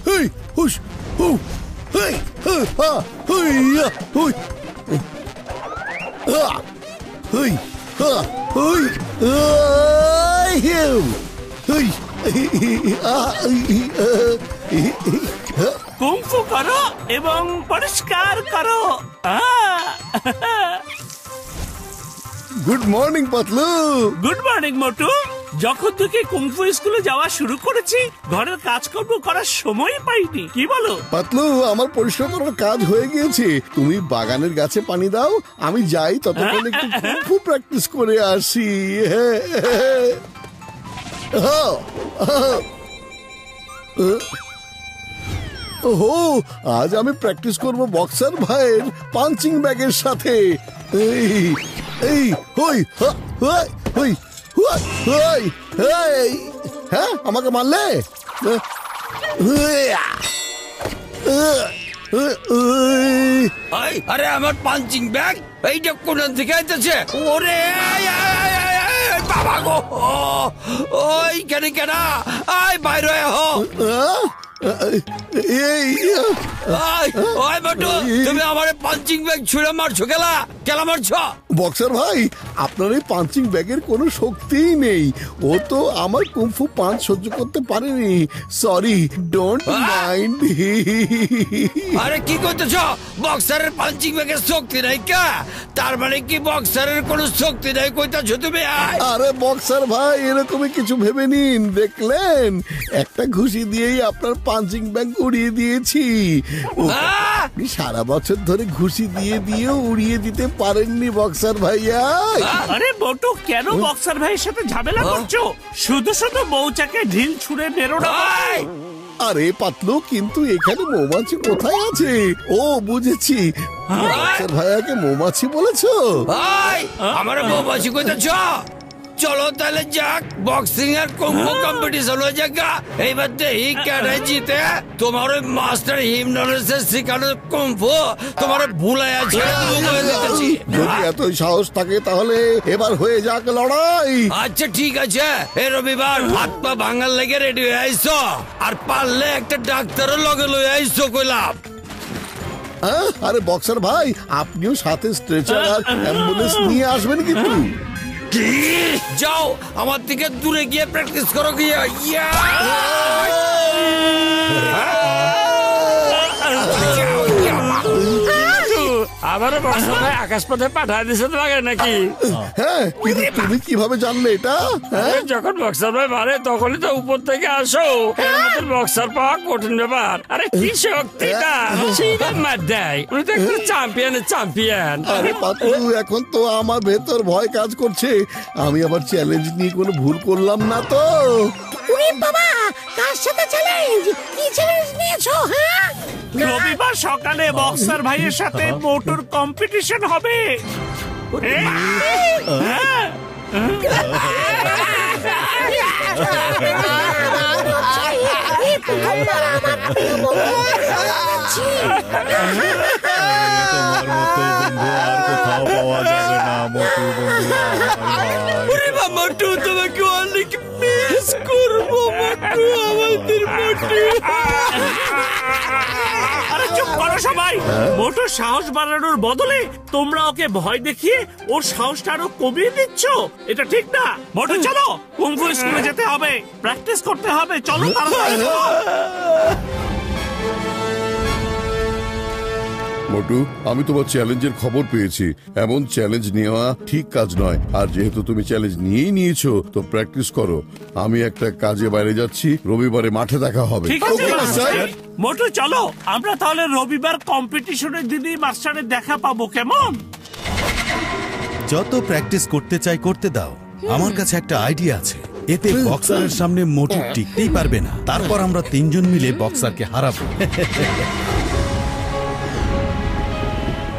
hey, hush, oh, hey, ha, hey, yeah, hey, hey, ha, hey, kung fu করো এবং পরিষ্কার করো। Good morning Patlu. Good morning Motu. যখন থেকে কুংফু স্কুলে যাওয়া শুরু করেছি ঘরের কাজকর্ম করার সময় পাইনি, কি বলো? পাতলু, আমার পরিষ্কার করার কাজ হয়ে গিয়েছে। তুমি বাগানের গাছে পানি দাও, আমি যাই ততক্ষণ একটু কুংফু প্র্যাকটিস করে আসি। ওহো, আজ আমি প্র্যাকটিস করব বক্সার ভাইয়ের পাঞ্চিং ব্যাগের সাথে। এই এই হই হই, হ্যাঁ আমাকে মারলে? আরে আমার পাঞ্চিং ব্যাগ এইটা কোন থেকে আইতেছে? ওরে বাবা গো, ওই কেন কেন আয় বাইরে হো। তুমি আমার পাঞ্চিং ব্যাগ ছুঁড়ে মারছো, কেলা মারছো? বক্সার ভাই, আপনার এই পাঞ্চিং ব্যাগের কোনো শক্তিই নেই। ও তো আমার কুংফু পাঞ্চ সহ্য করতে পারেনি। Sorry, don't mind. আরে কি করতেছ? বক্সারের পাঞ্চিং ব্যাগের শক্তি নাই কা? তার মানে কি বক্সারের কোনো শক্তি নাই কইতাছো তুমি? আরে বক্সার ভাই, এরকমই কিছু ভেবে নিন। দেখলেন, একটা ঘুষি দিয়েই আপনার পাঞ্চিং ব্যাগ উড়িয়ে দিয়েছি। সারা বছর ধরে ঘুষি দিয়েও উড়িয়ে দিতে পারেননি বক্সার ভাইয়া। আরে মোটু, কেন বক্সার ভাইয়ের সাথে ঝামেলা করছো? শুধু শুধু মৌচাকে ঢিল ছুঁড়ে মেরো না। আরে পাতলু, কিন্তু এখানে মৌমাছি কোথায় আছে? ও বুঝেছি, বক্সার ভাইয়াকে মৌমাছি বলেছো? আমার মৌমাছি কইতাছ? চলো তাহলে যাক, বক্সিং আর কুংফু কম্পিটিশন হয়ে যাক। এইবার দেখি কেডে জিতে। তোমার ওই মাস্টার হিমনরেসের শিখানো কুংফু তোমার ভুলে আছে। যদি এত সাহস থাকে তাহলে এবার হয়ে যাক লড়াই। আচ্ছা ঠিক আছে, এই রবিবার হাত পা ভাঙার লেগে রেডি হয়ে আইসো, আর পারলে একটা ডাক্তারও লগে লয়ে আইসো কইলাম। আরে বক্সার ভাই, আপনিও সাথে স্ট্রেচার আর অ্যাম্বুলেন্স নিয়ে আসবেন কিন্তু। যাও, আমার থেকে দূরে গিয়ে প্র্যাকটিস করো গিয়ে। আবারও বক্সার ভাই আকাশ পথে পাঠায় দিছে তোমাকে নাকি? হ্যাঁ, তুমি কিভাবে জানলে এটা? যখন বক্সার ভাই মারে তখনই তো উপর থেকে আসো। বক্সার পাওয়া কঠিন ব্যাপার। আরে কি শক্তিটা মার দেয়। উনি তো একটা চ্যাম্পিয়ন। আরে পাতলু, এখন তো আমার ভেতর ভয় কাজ করছে। আমি আবার চ্যালেঞ্জ নিয়ে কোনো ভুল করলাম না তো? বাবা, কার সাথে চ্যালেঞ্জ? কি চ্যালেঞ্জ নিয়েছো? হ্যাঁ, রবিবার সকালে বক্সার ভাইয়ের সাথে মোটর কম্পিটিশন হবে। মোটু, তোমাকে অনেক মিস করবো মোটু, আমাদের মোটু। আরে চুপ করো সবাই। মোটর সাহস বাড়ানোর বদলে তোমরা ওকে ভয় দেখিয়ে ওর সাহসটা আরো কমিয়ে দিচ্ছ। এটা ঠিক না। মোটর চলো, কুংফু স্কুলে যেতে হবে, প্র্যাকটিস করতে হবে। চলো তাড়াতাড়ি। মোটু, আমি তোমার চ্যালেঞ্জের খবর পেয়েছি। এমন চ্যালেঞ্জ নেওয়া ঠিক কাজ নয়। আর যেহেতু তুমি চ্যালেঞ্জ নিয়েই নিয়েছো, তো প্র্যাকটিস করো। আমি একটা কাজে বাইরে যাচ্ছি, রবিবারে মাঠে দেখা হবে। ঠিক আছে মাস্টার। মোটু চলো, আমরা তাহলে রবিবার কম্পিটিশনের দিনই মাস্টারের দেখা পাবো, কেমন? যত প্র্যাকটিস করতে চাই করতে দাও। আমার কাছে একটা আইডিয়া আছে। এতে বক্সারের সামনে মোটু টিকতেই পারবে না। তারপর আমরা তিনজন মিলে বক্সারকে হারাবো।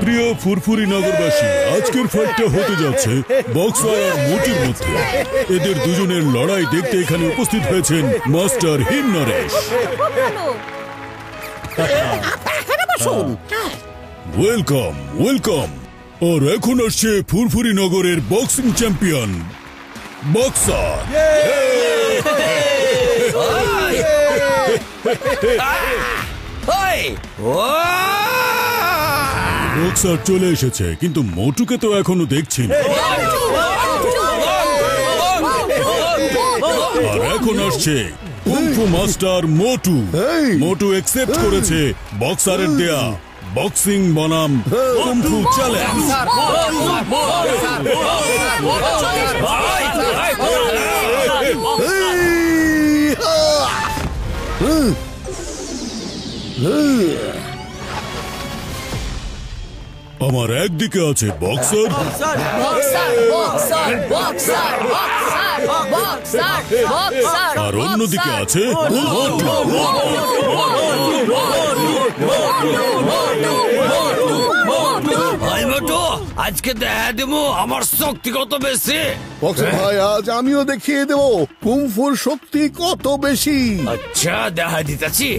প্রিয় ফুরফুরি নগরবাসী, আজকের ফাইটটা হতে যাচ্ছে বক্সার আর মোটুর মধ্যে। এদের দুজনের লড়াই দেখতে এখানে উপস্থিত হয়েছেন মাস্টার হিমনরেশ। Welcome welcome. আর এখন আসছে ফুরফুরি নগরের বক্সিং চ্যাম্পিয়ন বক্সার। বক্সার চলে এসেছে, কিন্তু মোটুকে তো এখনো দেখছি না। আর এখন আসছে কুংফু মাস্টার মোটু। মোটু অ্যাকসেপ্ট করেছে বক্সারের দেয়া বক্সিং বনাম কুংফু চ্যালেঞ্জ। আমার একদিকে আছে বক্সার, আর অন্যদিকে আছে আজকে দেখা দেবো আমার শক্তি কত বেশি। বক্সার ভাই আজ আমিও দেখিয়ে দেবো কুংফুর শক্তি কত বেশি। আচ্ছা দেখা দিতেছি।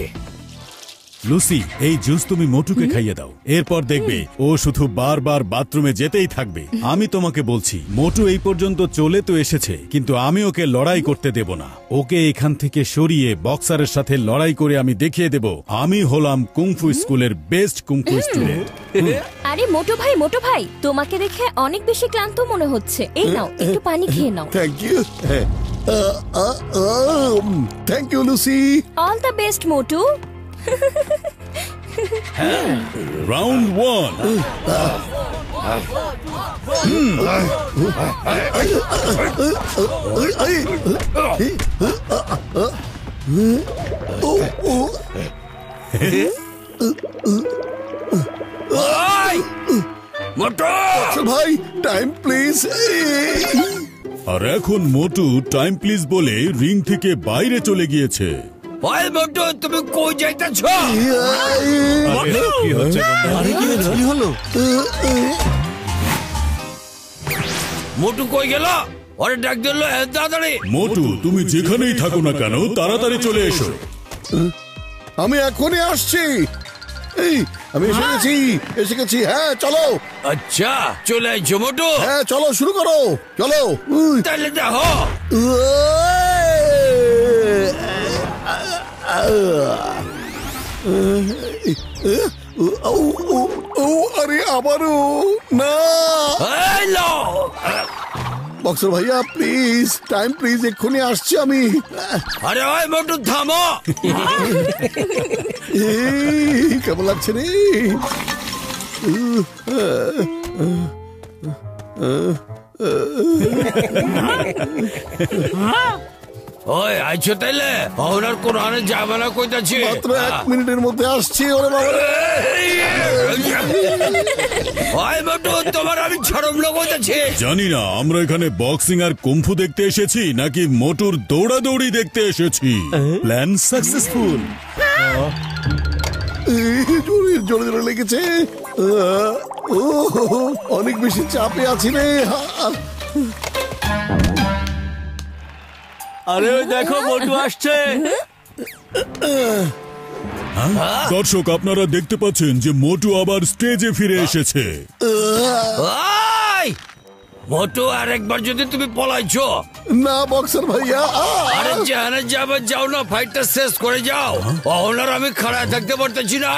লুসি, এই জুস তুমি মোটুকে খাইয়ে দাও, এরপর দেখবে ও শুধু বারবার বাথরুমে যেতেই থাকবে। আমি তোমাকে বলছি, মোটু এই পর্যন্ত চলে তো এসেছে, কিন্তু আমি ওকে লড়াই করতে দেব না। ওকে এখান থেকে সরিয়ে বক্সারের সাথে লড়াই করে আমি দেখিয়ে দেব আমি হলাম কুংফু স্কুলের বেস্ট কুংফু স্টুডেন্ট। আরে মোটু ভাই, তোমাকে দেখে অনেক বেশি ক্লান্ত মনে হচ্ছে। এই নাও, একটু পানি খেয়ে নাও। Thank you. Thank you Lucy. All the best Motu. Round 1। ভাই টাইম প্লিজ। আর এখন মোটু টাইম প্লিজ বলে রিং থেকে বাইরে চলে গিয়েছে। তুমি কই যাইতেছ? কি হলো? মোটু কই গেল? ওরে ডাক দিল তাড়াতাড়ি। মোটু, তুমি যেখানেই থাকো না কেন তাড়াতাড়ি চলে এসো। আমি এখনই আসছি। আমি এসে গেছি। হ্যাঁ চলো। আচ্ছা চলে আইছো মোটু? হ্যাঁ চলো, শুরু করো, চলো। তাহলে দেখো। আরে আবারও না। বক্সার ভাইয়া প্লিজ, টাইম প্লিজ, এক্ষুনি আসছি আমি। আরে ওই মোটু থামো। কেমন লাগছে রে? ওই আইছো তাইলে? ওনার কোরআনে যাবে না কইতাছি। মাত্র 1 মিনিটের মধ্যে আসছি। ওরে বাবা রে। ওই মোটু, তোমার আমি ছড়ম কইতাছি। জানি না আমরা এখানে বক্সিং আর কুংফু দেখতে এসেছি নাকি মোটুর দৌড়াদৌড়ি দেখতে এসেছি। Plan successful. জোরে জোরে লেগেছে। অনেক বেশি চাপে আছি রে। আরে ওই দেখো মোটু আসছে। দর্শক, আপনারা দেখতে পাচ্ছেন যে মোটু আবার স্টেজে ফিরে এসেছে। মোটু আরেকবার যদি তুমি পলাইছো। না বক্সার ভাইয়া। আরে জানে যাবে, যাও না, ফাইটটা শেষ করে যাও। ওনার আমি খাড়া থাকতে পারতেছি না।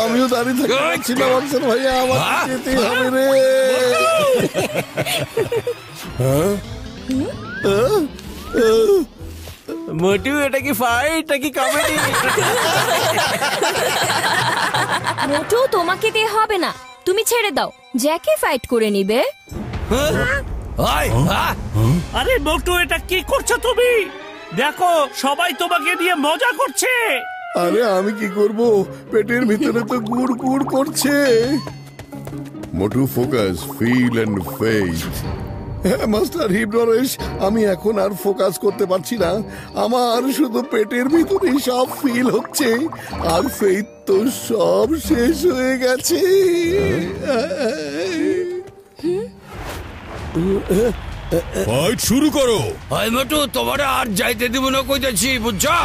আমিও দাঁড়িয়ে থাকতে পারছি না বক্সার ভাইয়া, আমার যেতে হবে রে। মোটু, এটা কি ফাইট নাকি কমেডি? মোটু, তোমাকে দিয়ে হবে না, তুমি ছেড়ে দাও, জ্যাকে ফাইট করে নিবে। আরে মোটু, এটা কি করছো তুমি? দেখো সবাই তোমাকে দিয়ে মজা করছে। আরে আমি কি করব, পেটের ভিতরে তো গুড় গুড় করছে। Motu focus, feel and faith. Master Hipnaresh, আমি এখন আর ফোকাস করতে পারছি না। আমার শুধু পেটের ভিতরেই সব ফিল হচ্ছে, আর ফেইথ তো সব শেষ হয়ে গেছে। ফাইট শুরু করো। হাই মোটু, তোমার আর যাইতে দিব না কইতেছি, বুঝছো?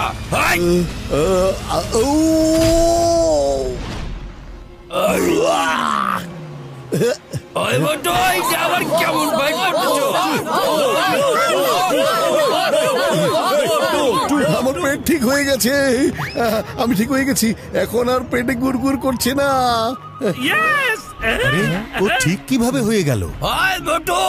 ওই মোটু, আবার কেমন ফাইট করতেছো? পেট ঠিক হয়ে গেছে। আমি ঠিক হয়ে গেছি, এখন আর পেটে গুড়গুড় করছে না। ইয়েস আরে ও ঠিক কিভাবে হয়ে গেল? হাই মোটু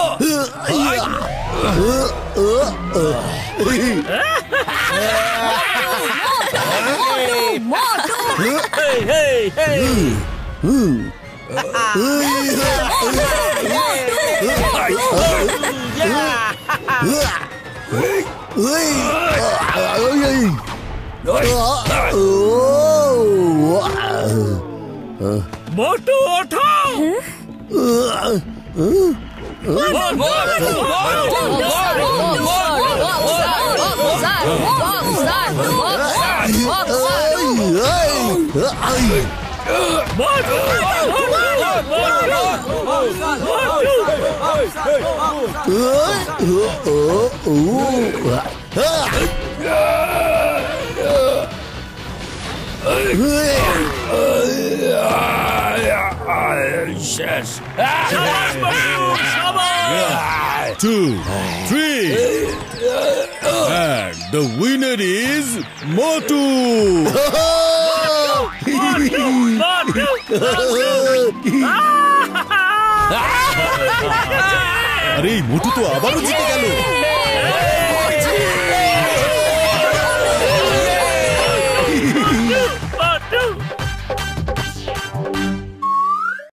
মোটু ওঠো। শেষ 2, 3, and the winner is Motu. আরে এই মোটু তো আবারও জিতে গেল।